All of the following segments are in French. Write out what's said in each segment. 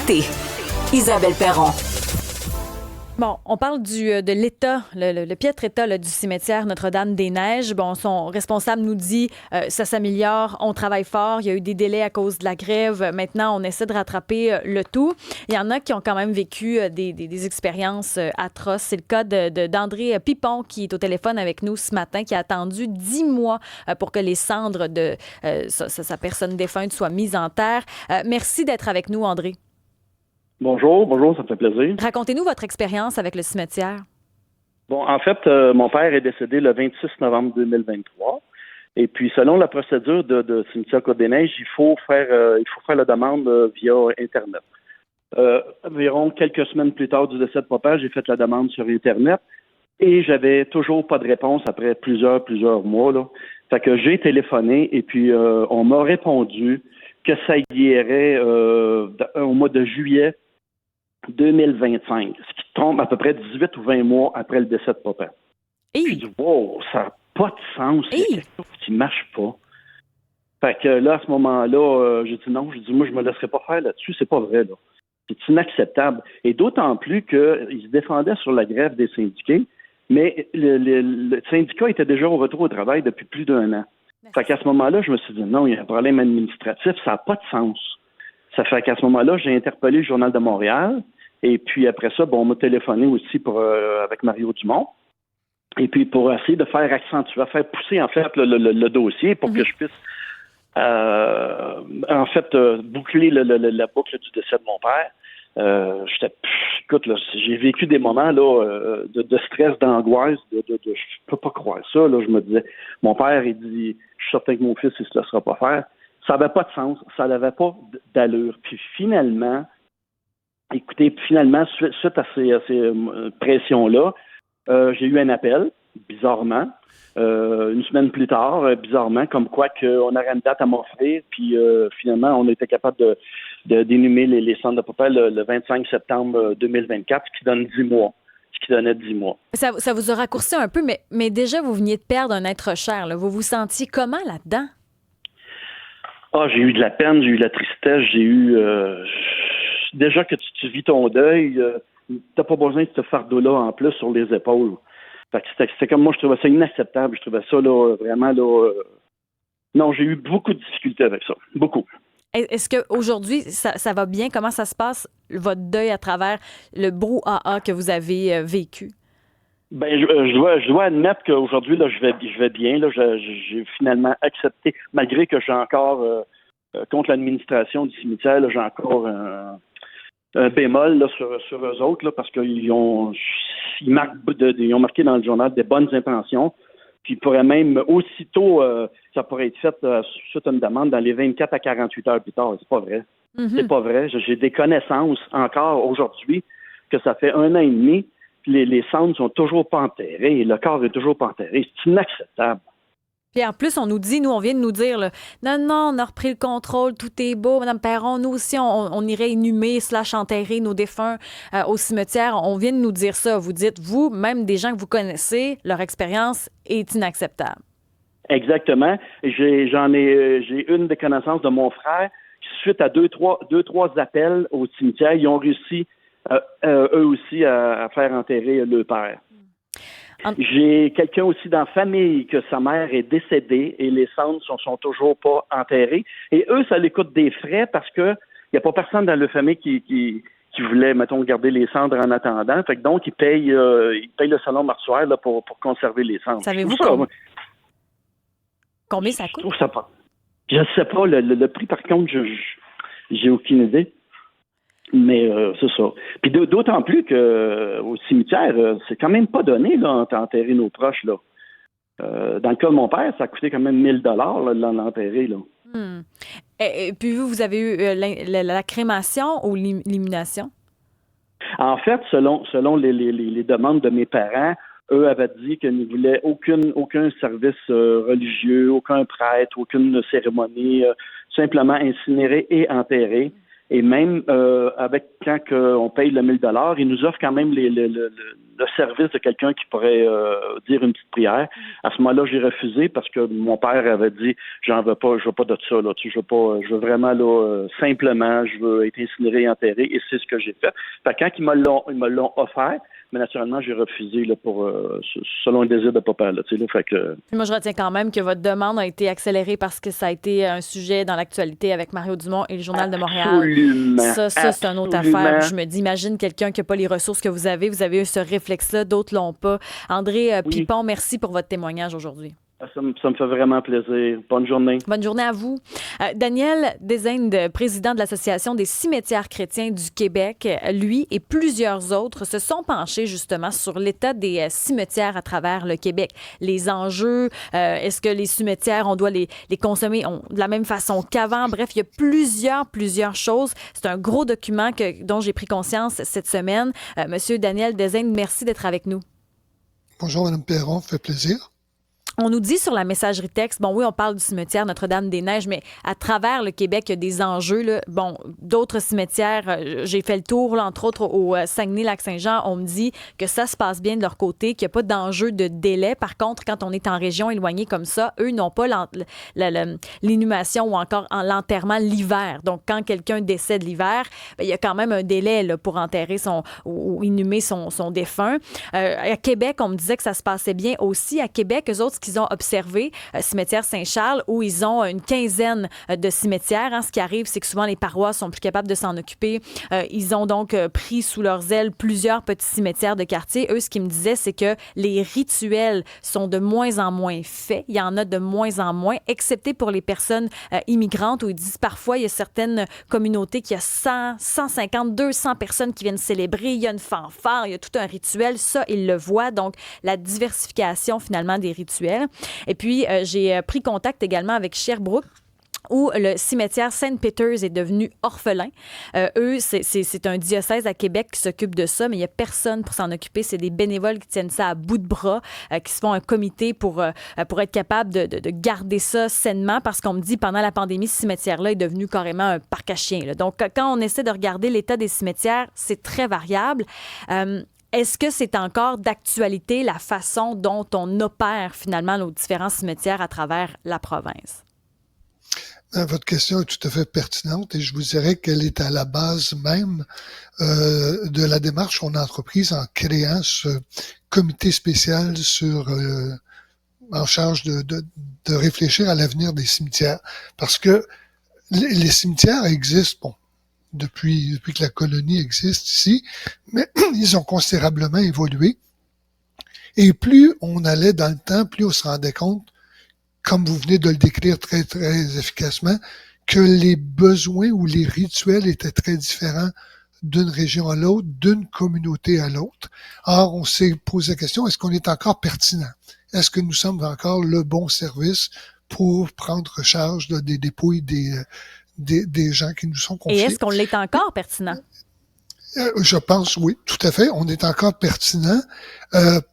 l'été. Isabelle Perron. Bon, on parle de l'état, le piètre état là, du cimetière Notre-Dame-des-Neiges. Bon, son responsable nous dit ça s'améliore, on travaille fort, il y a eu des délais à cause de la grève. Maintenant, on essaie de rattraper le tout. Il y en a qui ont quand même vécu des expériences atroces. C'est le cas d'André Pipon qui est au téléphone avec nous ce matin, qui a attendu 10 mois pour que les cendres de sa personne défunte soient mises en terre. Merci d'être avec nous, André. Bonjour, ça me fait plaisir. Racontez-nous votre expérience avec le cimetière. Bon, en fait, mon père est décédé le 26 novembre 2023. Et puis, selon la procédure de Cimetière Côte-des-Neiges, il faut faire la demande via Internet. Environ quelques semaines plus tard du décès de papa, j'ai fait la demande sur Internet et j'avais toujours pas de réponse après plusieurs mois, là. Fait que j'ai téléphoné et puis on m'a répondu que ça irait au mois de juillet 2025, ce qui tombe à peu près 18 ou 20 mois après le décès de papa. J'ai dit, wow, ça n'a pas de sens, il y a quelque chose qui ne marche pas. Fait que là, à ce moment-là, j'ai dit non, moi, je me laisserai pas faire là-dessus, c'est pas vrai, là. C'est inacceptable. Et d'autant plus qu'ils se défendaient sur la grève des syndiqués, mais le syndicat était déjà au retour au travail depuis plus d'1 an. Fait qu'à ce moment-là, je me suis dit non, il y a un problème administratif, ça n'a pas de sens. Ça fait qu'à ce moment-là, j'ai interpellé le Journal de Montréal. Et puis après ça, on m'a téléphoné aussi avec Mario Dumont. Et puis pour essayer de faire pousser en fait le dossier pour que je puisse boucler la boucle du décès de mon père. Écoute, là, j'ai vécu des moments là de stress, d'angoisse, je peux pas croire ça. Là, je me disais, mon père, il dit, je suis certain que mon fils, il se laissera pas faire. Ça n'avait pas de sens, ça n'avait pas d'allure. Puis finalement, suite à ces pressions-là, j'ai eu un appel, bizarrement, une semaine plus tard, bizarrement, comme quoi qu'on aurait une date à m'offrir, puis finalement, on était capable de dénumer les cendres de papa le 25 septembre 2024, ce qui donnait 10 mois. Ça vous a raccourci un peu, mais déjà, vous veniez de perdre un être cher. Là. Vous vous sentiez comment là-dedans? J'ai eu de la peine, j'ai eu de la tristesse, j'ai eu... déjà que tu vis ton deuil, t'as pas besoin de ce fardeau-là en plus sur les épaules. Fait que c'était comme moi, je trouvais ça inacceptable. Je trouvais ça là, vraiment là... Non, j'ai eu beaucoup de difficultés avec ça. Beaucoup. Est-ce qu'aujourd'hui, ça va bien? Comment ça se passe, votre deuil à travers le brouhaha que vous avez vécu? Ben, je dois admettre qu'aujourd'hui, là, je vais bien. Là, j'ai finalement accepté, malgré que j'ai encore, contre l'administration du cimetière, là, j'ai encore un bémol là, sur eux autres, là, parce qu'ils ont marqué dans le journal des bonnes intentions. Puis ils pourraient même, aussitôt, ça pourrait être fait suite à une demande dans les 24 à 48 heures plus tard. C'est pas vrai. Mm-hmm. C'est pas vrai. J'ai des connaissances encore aujourd'hui que ça fait 1 an et demi. Les cendres sont toujours pas enterrées, le corps est toujours pas enterré. C'est inacceptable. Puis en plus, on vient de nous dire, là, non, on a repris le contrôle, tout est beau, Mme Perron, nous aussi, on irait inhumer / enterrer nos défunts au cimetière. On vient de nous dire ça. Vous dites, vous, même des gens que vous connaissez, leur expérience est inacceptable. Exactement. J'ai une des connaissances de mon frère qui, suite à deux, trois appels au cimetière, ils ont réussi eux aussi à faire enterrer le père. J'ai quelqu'un aussi dans la famille que sa mère est décédée et les cendres sont toujours pas enterrées. Et eux, ça les coûte des frais parce que il n'y a pas personne dans leur famille qui voulait, mettons, garder les cendres en attendant. Fait que donc, ils payent le salon mortuaire là, pour conserver les cendres. Savez-vous combien ça coûte? Je ne sais pas. Le prix, par contre, j'ai aucune idée. Mais c'est ça. Puis d'autant plus qu'au cimetière, c'est quand même pas donné là, d'enterrer nos proches. Là. Dans le cas de mon père, ça a coûté quand même 1 000 $ de l'enterrer. Là. Et puis vous avez eu la crémation ou l'immunation? En fait, selon les demandes de mes parents, eux avaient dit qu'ils ne voulaient aucun service religieux, aucun prêtre, aucune cérémonie, simplement incinéré et enterré. Et même quand on paye le 1 000 $, ils nous offrent quand même le service de quelqu'un qui pourrait dire une petite prière. À ce moment-là, j'ai refusé parce que mon père avait dit je veux pas de ça, là. Je veux vraiment là simplement, je veux être incinéré et enterré, et c'est ce que j'ai fait. Fait que quand ils me l'ont offert, mais naturellement, j'ai refusé là, pour selon un désir de papa. Là, fait que... Moi, je retiens quand même que votre demande a été accélérée parce que ça a été un sujet dans l'actualité avec Mario Dumont et le Journal de Montréal. Absolument. Ça, c'est une autre affaire. Je me dis, imagine quelqu'un qui n'a pas les ressources que vous avez eu ce réflexe-là, d'autres l'ont pas. André Pipon, merci pour votre témoignage aujourd'hui. Ça me fait vraiment plaisir. Bonne journée. Bonne journée à vous. Daniel Desinde, président de l'Association des cimetières chrétiens du Québec, lui et plusieurs autres se sont penchés justement sur l'état des cimetières à travers le Québec. Les enjeux, est-ce que les cimetières, on doit les consommer de la même façon qu'avant? Bref, il y a plusieurs choses. C'est un gros document dont j'ai pris conscience cette semaine. Monsieur Daniel Desinde, merci d'être avec nous. Bonjour, Mme Perron, ça fait plaisir. On nous dit sur la messagerie texte, bon oui, on parle du cimetière Notre-Dame-des-Neiges, mais à travers le Québec, il y a des enjeux. Là. Bon, d'autres cimetières, j'ai fait le tour, là, entre autres au Saguenay-Lac-Saint-Jean, on me dit que ça se passe bien de leur côté, qu'il n'y a pas d'enjeu de délai. Par contre, quand on est en région éloignée comme ça, eux n'ont pas l'inhumation ou encore l'enterrement l'hiver. Donc, quand quelqu'un décède l'hiver, bien, il y a quand même un délai là, pour enterrer ou inhumer son défunt. À Québec, on me disait que ça se passait bien aussi. À Québec, eux autres, ce qu'ils ont observé, cimetière Saint-Charles, où ils ont une quinzaine de cimetières. Ce qui arrive, c'est que souvent les paroisses sont plus capables de s'en occuper. Ils ont donc pris sous leurs ailes plusieurs petits cimetières de quartier. Eux, ce qu'ils me disaient, c'est que les rituels sont de moins en moins faits. Il y en a de moins en moins, excepté pour les personnes immigrantes, où ils disent parfois, il y a certaines communautés qui a 100, 150, 200 personnes qui viennent célébrer. Il y a une fanfare, il y a tout un rituel. Ça, ils le voient. Donc, la diversification, finalement, des rituels. Et puis, j'ai pris contact également avec Sherbrooke, où le cimetière Saint-Peters est devenu orphelin. Eux, c'est un diocèse à Québec qui s'occupe de ça, mais il n'y a personne pour s'en occuper. C'est des bénévoles qui tiennent ça à bout de bras, qui se font un comité pour être capable de garder ça sainement, parce qu'on me dit, pendant la pandémie, ce cimetière-là est devenu carrément un parc à chiens. Là. Donc, quand on essaie de regarder l'état des cimetières, c'est très variable. Est-ce que c'est encore d'actualité la façon dont on opère finalement nos différents cimetières à travers la province? Votre question est tout à fait pertinente et je vous dirais qu'elle est à la base même de la démarche qu'on a entreprise en créant ce comité spécial en charge de réfléchir à l'avenir des cimetières. Parce que les cimetières existent, depuis que la colonie existe ici, mais ils ont considérablement évolué. Et plus on allait dans le temps, plus on se rendait compte, comme vous venez de le décrire très, très efficacement, que les besoins ou les rituels étaient très différents d'une région à l'autre, d'une communauté à l'autre. Or, on s'est posé la question, est-ce qu'on est encore pertinent? Est-ce que nous sommes encore le bon service pour prendre charge des dépouilles des gens qui nous sont confiés? Et est-ce qu'on l'est encore pertinent? Je pense, oui, tout à fait. On est encore pertinent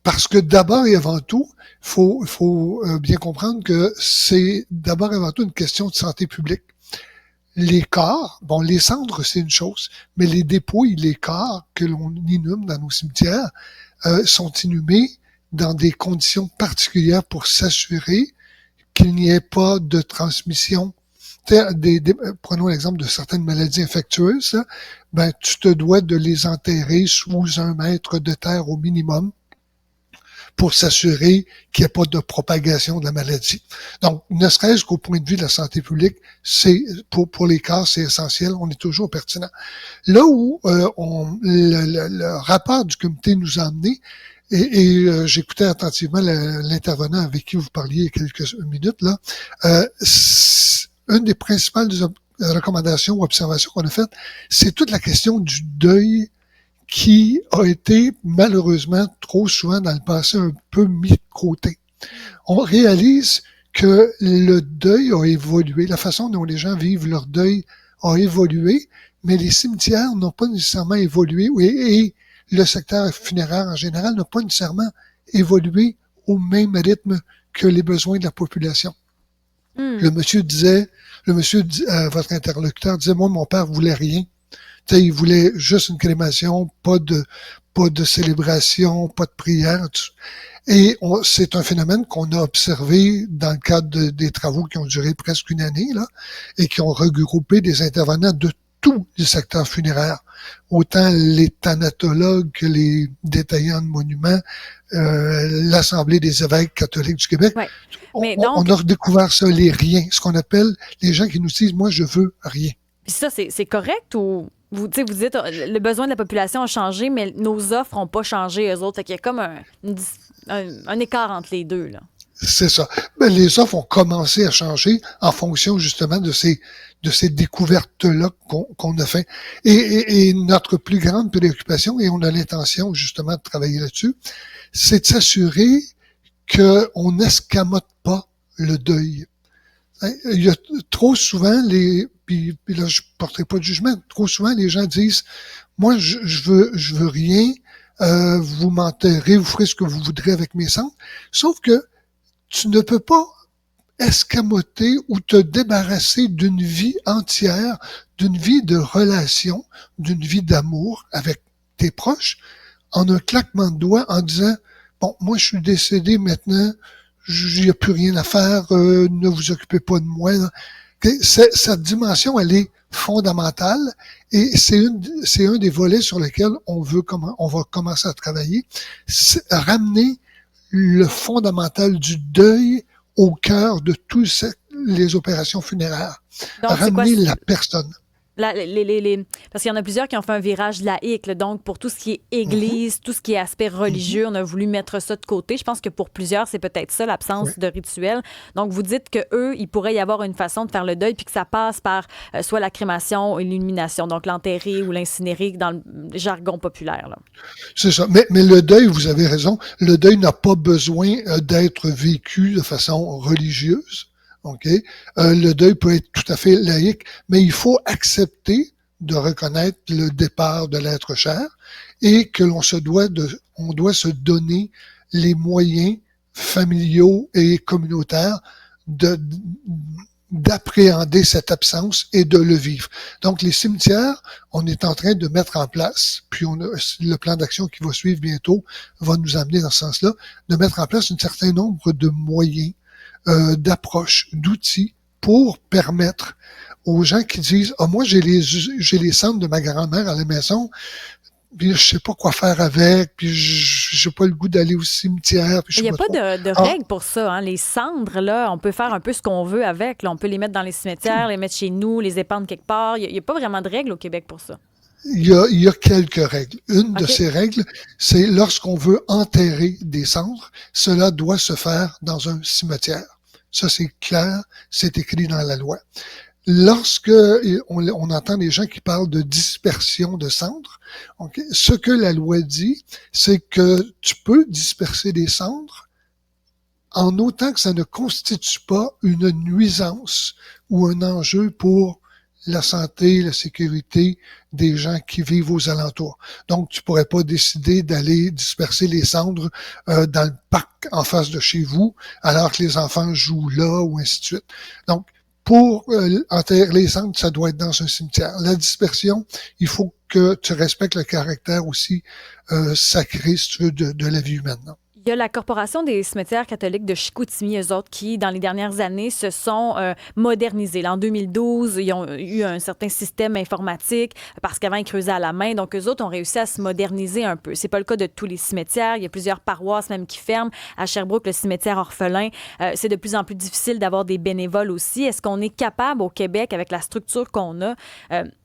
parce que d'abord et avant tout, faut bien comprendre que c'est d'abord et avant tout une question de santé publique. Les corps, les cendres, c'est une chose, mais les dépouilles, les corps que l'on inhume dans nos cimetières sont inhumés dans des conditions particulières pour s'assurer qu'il n'y ait pas de transmission. Prenons l'exemple de certaines maladies infectieuses, tu te dois de les enterrer sous 1 mètre de terre au minimum pour s'assurer qu'il n'y ait pas de propagation de la maladie. Donc, ne serait-ce qu'au point de vue de la santé publique, c'est pour les cas, c'est essentiel, on est toujours pertinent. Là où le rapport du comité nous a amené, et j'écoutais attentivement l'intervenant avec qui vous parliez il y a quelques minutes, là, une des principales recommandations ou observations qu'on a faites, c'est toute la question du deuil qui a été malheureusement trop souvent dans le passé un peu mis de côté. On réalise que le deuil a évolué, la façon dont les gens vivent leur deuil a évolué, mais les cimetières n'ont pas nécessairement évolué et le secteur funéraire en général n'a pas nécessairement évolué au même rythme que les besoins de la population. Le monsieur, votre interlocuteur disait, moi, mon père voulait rien. ils voulaient juste une crémation, pas de célébration, pas de prière. Et c'est un phénomène qu'on a observé dans le cadre des travaux qui ont duré presque une année, là, et qui ont regroupé des intervenants de tous les secteurs funéraires, autant les thanatologues que les détaillants de monuments, l'Assemblée des évêques catholiques du Québec. Ouais. On a redécouvert ça, les riens, ce qu'on appelle les gens qui nous disent « moi, je veux rien ». Puis ça, c'est correct ou vous dites le besoin de la population a changé, mais nos offres n'ont pas changé, eux autres. Fait qu'il y a comme un écart entre les deux, là. C'est ça. Mais les offres ont commencé à changer en fonction justement de ces découvertes-là qu'on a fait. Et notre plus grande préoccupation, et on a l'intention justement de travailler là-dessus, c'est de s'assurer qu'on n'escamote pas le deuil. Il y a trop souvent puis là je porterai pas de jugement, trop souvent les gens disent moi je veux rien, vous m'enterrez, vous ferez ce que vous voudrez avec mes cendres. Sauf que tu ne peux pas escamoter ou te débarrasser d'une vie entière, d'une vie de relation, d'une vie d'amour avec tes proches, en un claquement de doigts, en disant « Bon, moi, je suis décédé maintenant, il n'y a plus rien à faire, ne vous occupez pas de moi. » Cette dimension, elle est fondamentale et c'est un des volets sur lesquels on va commencer à travailler. C'est ramener le fondamental du deuil au cœur de toutes les opérations funéraires. Donc, ramener la personne. Parce qu'il y en a plusieurs qui ont fait un virage laïque. Là, donc, pour tout ce qui est église, tout ce qui est aspect religieux, on a voulu mettre ça de côté. Je pense que pour plusieurs, c'est peut-être ça, l'absence de rituel. Donc, vous dites qu'eux, il pourrait y avoir une façon de faire le deuil puis que ça passe par soit la crémation ou l'illumination, donc l'enterrer ou l'incinérer dans le jargon populaire. Là. C'est ça. Mais le deuil, vous avez raison, le deuil n'a pas besoin d'être vécu de façon religieuse. OK? Le deuil peut être tout à fait laïque, mais il faut accepter de reconnaître le départ de l'être cher et que on doit se donner les moyens familiaux et communautaires d'appréhender cette absence et de le vivre. Donc, les cimetières, on est en train de mettre en place, puis le plan d'action qui va suivre bientôt va nous amener dans ce sens-là, de mettre en place un certain nombre de moyens d'approche, d'outils pour permettre aux gens qui disent moi j'ai les cendres de ma grand-mère à la maison, puis je sais pas quoi faire avec, puis j'ai pas le goût d'aller au cimetière. Il n'y a pas de règles pour ça. Hein. Les cendres, là, on peut faire un peu ce qu'on veut avec. Là. On peut les mettre dans les cimetières, les mettre chez nous, les épandre quelque part. Il n'y a pas vraiment de règles au Québec pour ça. Il y a quelques règles. Une de ces règles, c'est lorsqu'on veut enterrer des cendres, cela doit se faire dans un cimetière. Ça, c'est clair, c'est écrit dans la loi. Lorsque on entend des gens qui parlent de dispersion de cendres, okay, ce que la loi dit, c'est que tu peux disperser des cendres en autant que ça ne constitue pas une nuisance ou un enjeu pour la santé, la sécurité des gens qui vivent aux alentours. Donc, tu pourrais pas décider d'aller disperser les cendres dans le parc en face de chez vous, alors que les enfants jouent là, ou ainsi de suite. Donc, pour enterrer les cendres, ça doit être dans un cimetière. La dispersion, il faut que tu respectes le caractère aussi sacré, si tu veux, de la vie humaine. Non? Il y a la Corporation des cimetières catholiques de Chicoutimi, eux autres, qui, dans les dernières années, se sont modernisés. Là, en 2012, ils ont eu un certain système informatique parce qu'avant, ils creusaient à la main. Donc, eux autres ont réussi à se moderniser un peu. C'est pas le cas de tous les cimetières. Il y a plusieurs paroisses même qui ferment. À Sherbrooke, le cimetière orphelin, c'est de plus en plus difficile d'avoir des bénévoles aussi. Est-ce qu'on est capable au Québec, avec la structure qu'on a,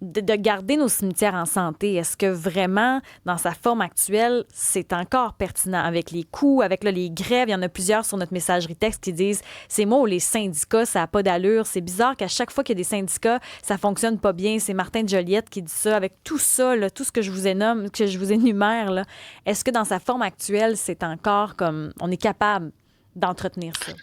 de garder nos cimetières en santé? Est-ce que vraiment, dans sa forme actuelle, c'est encore pertinent avec les coûts, avec là, les grèves? Il y en a plusieurs sur notre messagerie texte qui disent c'est moi ou les syndicats, ça n'a pas d'allure. C'est bizarre qu'à chaque fois qu'il y a des syndicats, ça fonctionne pas bien. C'est Martin de Joliette qui dit ça. Avec tout ça, là, tout ce que je vous énumère, là, est-ce que dans sa forme actuelle, c'est encore comme on est capable d'entretenir ça?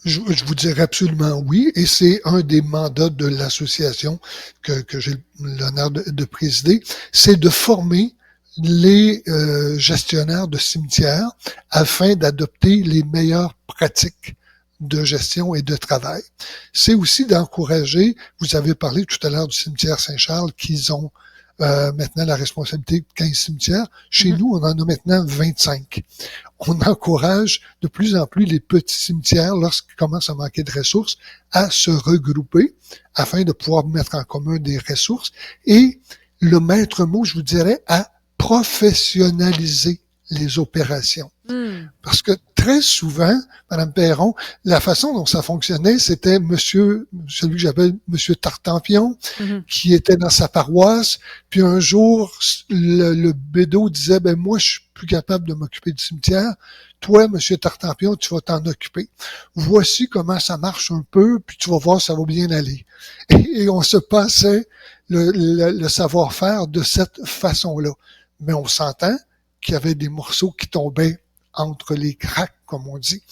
Je vous dirais absolument oui, et c'est un des mandats de l'association que j'ai l'honneur de présider, c'est de former les gestionnaires de cimetières afin d'adopter les meilleures pratiques de gestion et de travail. C'est aussi d'encourager, vous avez parlé tout à l'heure du cimetière Saint-Charles qu'ils ont maintenant la responsabilité de 15 cimetières. Chez nous, on en a maintenant 25. On encourage de plus en plus les petits cimetières, lorsqu'ils commencent à manquer de ressources, à se regrouper afin de pouvoir mettre en commun des ressources. Et le maître mot, je vous dirais, à professionnaliser les opérations. Parce que très souvent, Madame Perron, la façon dont ça fonctionnait, c'était celui que j'appelle Monsieur Tartampion, qui était dans sa paroisse, puis un jour, le bédo disait, moi, je suis plus capable de m'occuper du cimetière. Toi, Monsieur Tartampion, tu vas t'en occuper. Voici comment ça marche un peu, puis tu vas voir, ça va bien aller. Et on se passait le savoir-faire de cette façon-là. Mais on s'entend qu'il y avait des morceaux qui tombaient entre les cracks, comme on dit.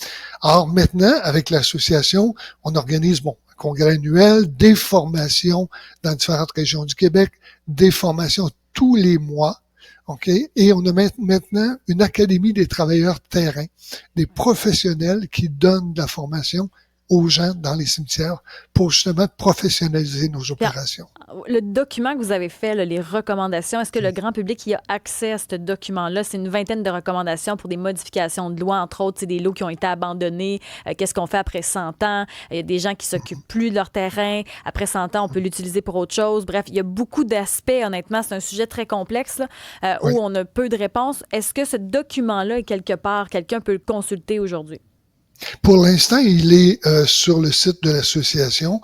Alors maintenant, avec l'association, on organise, un congrès annuel, des formations dans différentes régions du Québec, des formations tous les mois, OK? Et on a maintenant une académie des travailleurs de terrain, des professionnels qui donnent de la formation aux gens dans les cimetières pour justement professionnaliser nos opérations. Le document que vous avez fait, là, les recommandations, est-ce que le grand public y a accès à ce document-là? C'est une vingtaine de recommandations pour des modifications de loi, entre autres, c'est des lots qui ont été abandonnés. Qu'est-ce qu'on fait après 100 ans? Il y a des gens qui s'occupent plus de leur terrain. Après 100 ans, on peut l'utiliser pour autre chose. Bref, il y a beaucoup d'aspects, honnêtement. C'est un sujet très complexe là, où on a peu de réponses. Est-ce que ce document-là est quelque part, quelqu'un peut le consulter aujourd'hui? Pour l'instant, il est sur le site de l'association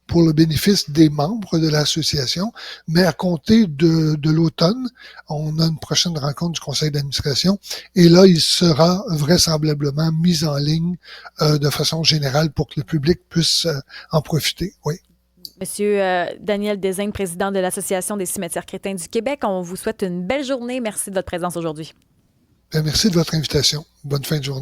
pour le bénéfice des membres de l'association, mais à compter de l'automne, on a une prochaine rencontre du conseil d'administration et là, il sera vraisemblablement mis en ligne de façon générale pour que le public puisse en profiter. Oui. Monsieur Daniel Deszing, président de l'Association des cimetières crétins du Québec, on vous souhaite une belle journée. Merci de votre présence aujourd'hui. Merci de votre invitation. Bonne fin de journée.